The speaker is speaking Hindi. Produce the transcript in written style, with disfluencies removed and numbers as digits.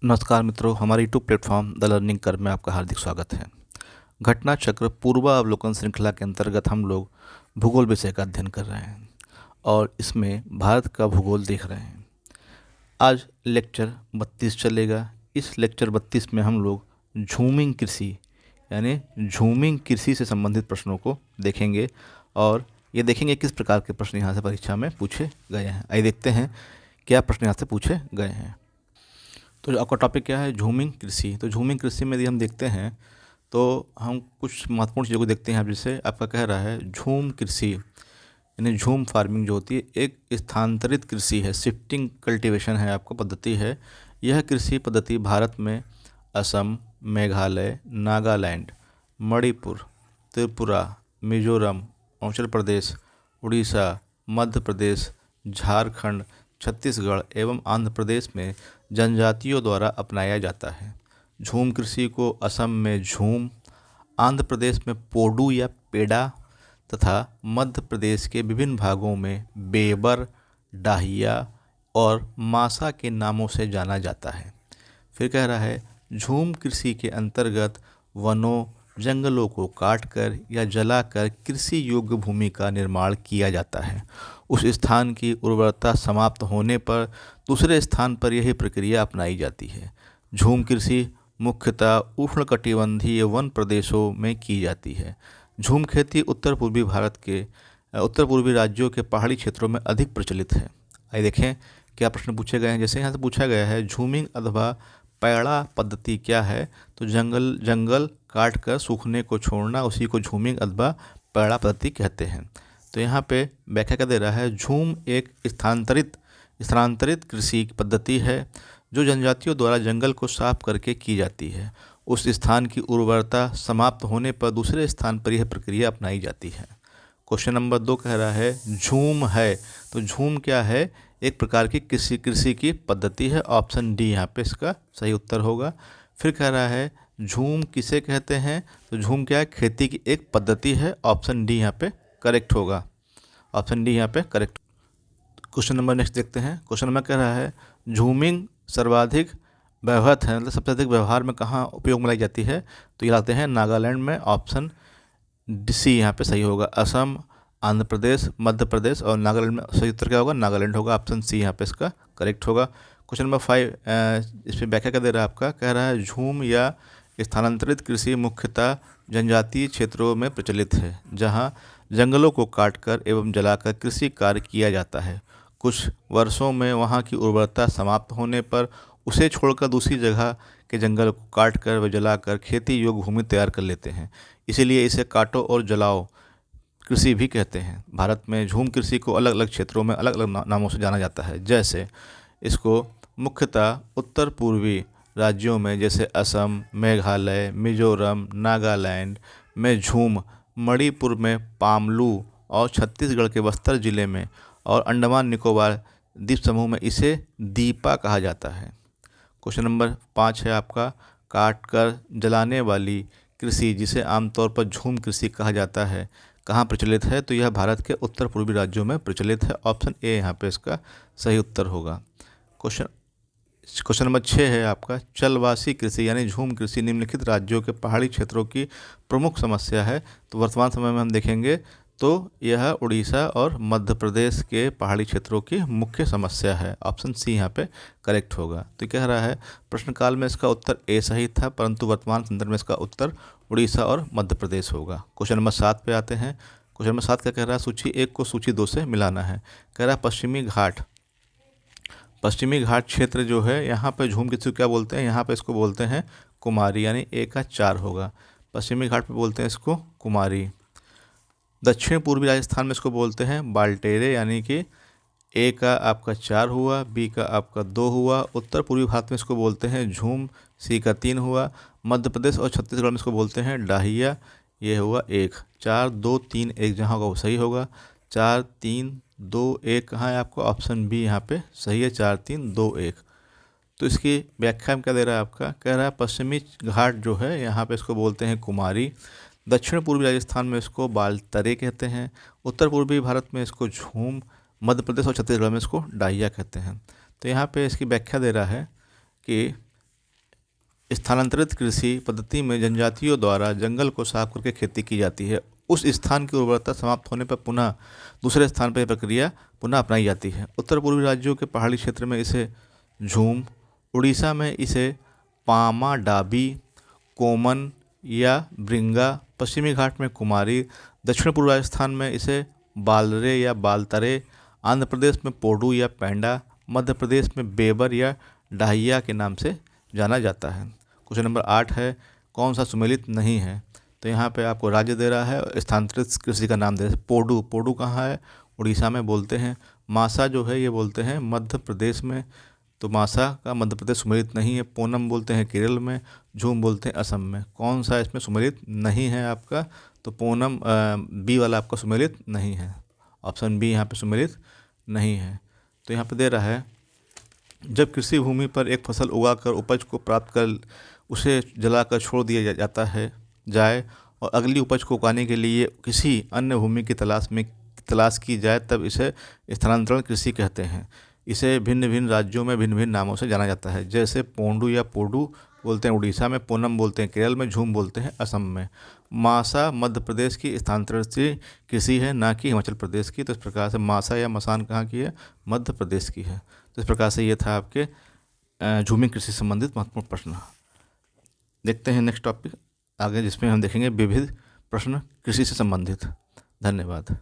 नमस्कार मित्रों, हमारे YouTube platform the learning curve में आपका हार्दिक स्वागत है। घटना चक्र पूर्वावलोकन श्रृंखला के अंतर्गत हम लोग भूगोल विषय का अध्ययन कर रहे हैं और इसमें भारत का भूगोल देख रहे हैं। आज लेक्चर 32 चलेगा। इस लेक्चर 32 में हम लोग झूमिंग कृषि यानी झूमिंग कृषि से संबंधित प्रश्नों को देखेंगे और ये देखेंगे किस प्रकार के प्रश्न यहाँ से परीक्षा में पूछे गए हैं। आइए देखते हैं क्या प्रश्न यहाँ से पूछे गए हैं। तो आपका टॉपिक क्या है? झूमिंग कृषि। तो झूमिंग कृषि में यदि हम देखते हैं तो हम कुछ महत्वपूर्ण चीज़ों को देखते हैं। अब जैसे आपका कह रहा है झूम कृषि यानी झूम फार्मिंग जो होती है एक स्थानांतरित कृषि है, शिफ्टिंग कल्टीवेशन है, आपका पद्धति है। यह कृषि पद्धति भारत में असम, मेघालय, नागालैंड, मणिपुर, त्रिपुरा, मिजोरम, अरुणाचल प्रदेश, उड़ीसा, मध्य प्रदेश, झारखंड, छत्तीसगढ़ एवं आंध्र प्रदेश में जनजातियों द्वारा अपनाया जाता है। झूम कृषि को असम में झूम, आंध्र प्रदेश में पोडू या पेडा तथा मध्य प्रदेश के विभिन्न भागों में बेबर, डाहिया और मासा के नामों से जाना जाता है। फिर कह रहा है झूम कृषि के अंतर्गत वनों, जंगलों को काटकर या जलाकर कृषि योग्य भूमि का निर्माण किया जाता है। उस स्थान की उर्वरता समाप्त होने पर दूसरे स्थान पर यही प्रक्रिया अपनाई जाती है। झूम कृषि मुख्यतः उष्णकटिबंधीय वन प्रदेशों में की जाती है। झूम खेती उत्तर पूर्वी भारत के उत्तर पूर्वी राज्यों के पहाड़ी क्षेत्रों में अधिक प्रचलित है। आइए देखें क्या प्रश्न पूछे गए हैं। जैसे यहाँ से पूछा गया है झूमिंग अथवा पैड़ा पद्धति क्या है, तो जंगल काट कर सूखने को छोड़ना, उसी को झूमिंग अथवा पैड़ा पद्धति कहते हैं। तो यहाँ पे व्याख्या क्या दे रहा है, झूम एक स्थानांतरित कृषि पद्धति है जो जनजातियों द्वारा जंगल को साफ करके की जाती है। उस स्थान की उर्वरता समाप्त होने पर दूसरे स्थान पर यह प्रक्रिया अपनाई जाती है। क्वेश्चन नंबर 2 कह रहा है झूम है, तो झूम क्या है? एक प्रकार की कृषि की पद्धति है। ऑप्शन डी यहाँ पे इसका सही उत्तर होगा। फिर कह रहा है झूम किसे कहते हैं, तो झूम क्या है? खेती की एक पद्धति है। ऑप्शन डी यहाँ पे करेक्ट होगा। ऑप्शन डी यहाँ पे करेक्ट। क्वेश्चन नंबर नेक्स्ट देखते हैं। क्वेश्चन नंबर कह रहा है झूमिंग सर्वाधिक व्यवहृत है, मतलब सबसे अधिक व्यवहार में कहाँ उपयोग में लाई जाती है, तो ये लाते हैं नागालैंड में। ऑप्शन सी यहाँ पे सही होगा। असम, आंध्र प्रदेश, मध्य प्रदेश और नागालैंड में सही उत्तर क्या होगा? नागालैंड होगा। ऑप्शन सी यहाँ पे इसका करेक्ट होगा। क्वेश्चन नंबर 5 इस पर व्याख्या क्या दे रहा है आपका? कह रहा है झूम या स्थानांतरित कृषि मुख्यतः जनजातीय क्षेत्रों में प्रचलित है, जहाँ जंगलों को काटकर एवं जलाकर कृषि कार्य किया जाता है। कुछ वर्षों में वहाँ की उर्वरता समाप्त होने पर उसे छोड़कर दूसरी जगह के जंगल को काटकर व जलाकर खेती योग्य भूमि तैयार कर लेते हैं। इसीलिए इसे काटो और जलाओ कृषि भी कहते हैं। भारत में झूम कृषि को अलग अलग क्षेत्रों में अलग अलग नामों से जाना जाता है। जैसे इसको मुख्यतः उत्तर पूर्वी राज्यों में जैसे असम, मेघालय, मिजोरम, नागालैंड में झूम, मणिपुर में पामलू और छत्तीसगढ़ के बस्तर जिले में और अंडमान निकोबार द्वीप समूह में इसे दीपा कहा जाता है। क्वेश्चन नंबर 5 है आपका काटकर जलाने वाली कृषि, जिसे आमतौर पर झूम कृषि कहा जाता है, कहाँ प्रचलित है, तो यह भारत के उत्तर पूर्वी राज्यों में प्रचलित है। ऑप्शन ए यहाँ पे इसका सही उत्तर होगा। क्वेश्चन नंबर 6 है आपका चलवासी कृषि यानी झूम कृषि निम्नलिखित राज्यों के पहाड़ी क्षेत्रों की प्रमुख समस्या है। तो वर्तमान समय में हम देखेंगे तो यह उड़ीसा और मध्य प्रदेश के पहाड़ी क्षेत्रों की मुख्य समस्या है। ऑप्शन सी यहाँ पे करेक्ट होगा। तो कह रहा है प्रश्नकाल में इसका उत्तर ए सही था, परंतु वर्तमान संदर्भ में इसका उत्तर उड़ीसा और मध्य प्रदेश होगा। क्वेश्चन नंबर 7 पे आते हैं। क्वेश्चन नंबर 7 क्या कह रहा है? सूची 1 को सूची 2 से मिलाना है। कह रहा है पश्चिमी घाट क्षेत्र जो है यहाँ पे झूम कृषि क्या बोलते हैं? यहाँ पे इसको बोलते हैं कुमारी, यानी ए का 4 होगा। पश्चिमी घाट पे बोलते हैं इसको कुमारी। दक्षिण पूर्वी राजस्थान में इसको बोलते हैं बाल्टेरे, यानी कि ए का आपका 4 हुआ, बी का आपका 2 हुआ। उत्तर पूर्वी भारत में इसको बोलते हैं झूम, सी का 3 हुआ। मध्य प्रदेश और छत्तीसगढ़ में इसको बोलते हैं डाहिया, ये हुआ 1। 4 2 3 1 जहाँ होगा वो सही होगा। 4 3 2 1 कहाँ है आपको? ऑप्शन बी यहाँ पे सही है। 4 3 2 1। तो इसकी व्याख्या में क्या दे रहा है आपका? कह रहा है पश्चिमी घाट जो है यहाँ पे इसको बोलते हैं कुमारी। दक्षिण पूर्वी राजस्थान में इसको बालतरे कहते हैं। उत्तर पूर्वी भारत में इसको झूम, मध्य प्रदेश और छत्तीसगढ़ में इसको डाहिया कहते हैं। तो यहाँ पे इसकी व्याख्या दे रहा है कि स्थानांतरित कृषि पद्धति में जनजातियों द्वारा जंगल को साफ करके खेती की जाती है। उस स्थान की उर्वरता समाप्त होने पर पुनः दूसरे स्थान पर यह प्रक्रिया पुनः अपनाई जाती है। उत्तर पूर्वी राज्यों के पहाड़ी क्षेत्र में इसे झूम, उड़ीसा में इसे पामा डाबी, कोमन या ब्रिंगा, पश्चिमी घाट में कुमारी, दक्षिण पूर्व राजस्थान में इसे बालरे या बालतरे, आंध्र प्रदेश में पोडू या पेंडा, मध्य प्रदेश में बेबर या डाहिया के नाम से जाना जाता है। क्वेश्चन नंबर 8 है, कौन सा सुमेलित नहीं है? तो यहाँ पे आपको राज्य दे रहा है, स्थानांतरित कृषि का नाम दे रहा है। पोडू, पोडू कहाँ है? उड़ीसा में बोलते हैं। मासा जो है ये बोलते हैं मध्य प्रदेश में, तो मासा का मध्य प्रदेश सुमेलित नहीं है। पूनम बोलते हैं केरल में, झूम बोलते हैं असम में। कौन सा इसमें सुमेलित नहीं है आपका? तो पूनम बी वाला आपका सुमेलित नहीं है। ऑप्शन बी यहाँ पे सुमेलित नहीं है। तो यहाँ पे दे रहा है, जब कृषि भूमि पर एक फसल उगाकर उपज को प्राप्त कर उसे जलाकर छोड़ दिया जाता है जाए और अगली उपज को उगाने के लिए किसी अन्य भूमि की तलाश की जाए, तब इसे स्थानांतरण कृषि कहते हैं। इसे भिन्न भिन्न राज्यों में भिन्न भिन्न नामों से जाना जाता है, जैसे पोंडू या पोडू बोलते हैं उड़ीसा में, पूनम बोलते हैं केरल में, झूम बोलते हैं असम में। मासा मध्य प्रदेश की स्थानांतरित कृषि है, ना कि हिमाचल प्रदेश की। तो इस प्रकार से मासा या मसान कहाँ की है? मध्य प्रदेश की है। तो इस प्रकार से ये था आपके झूमी कृषि से संबंधित महत्वपूर्ण प्रश्न। देखते हैं नेक्स्ट टॉपिक आगे, जिसमें हम देखेंगे विविध प्रश्न कृषि से संबंधित। धन्यवाद।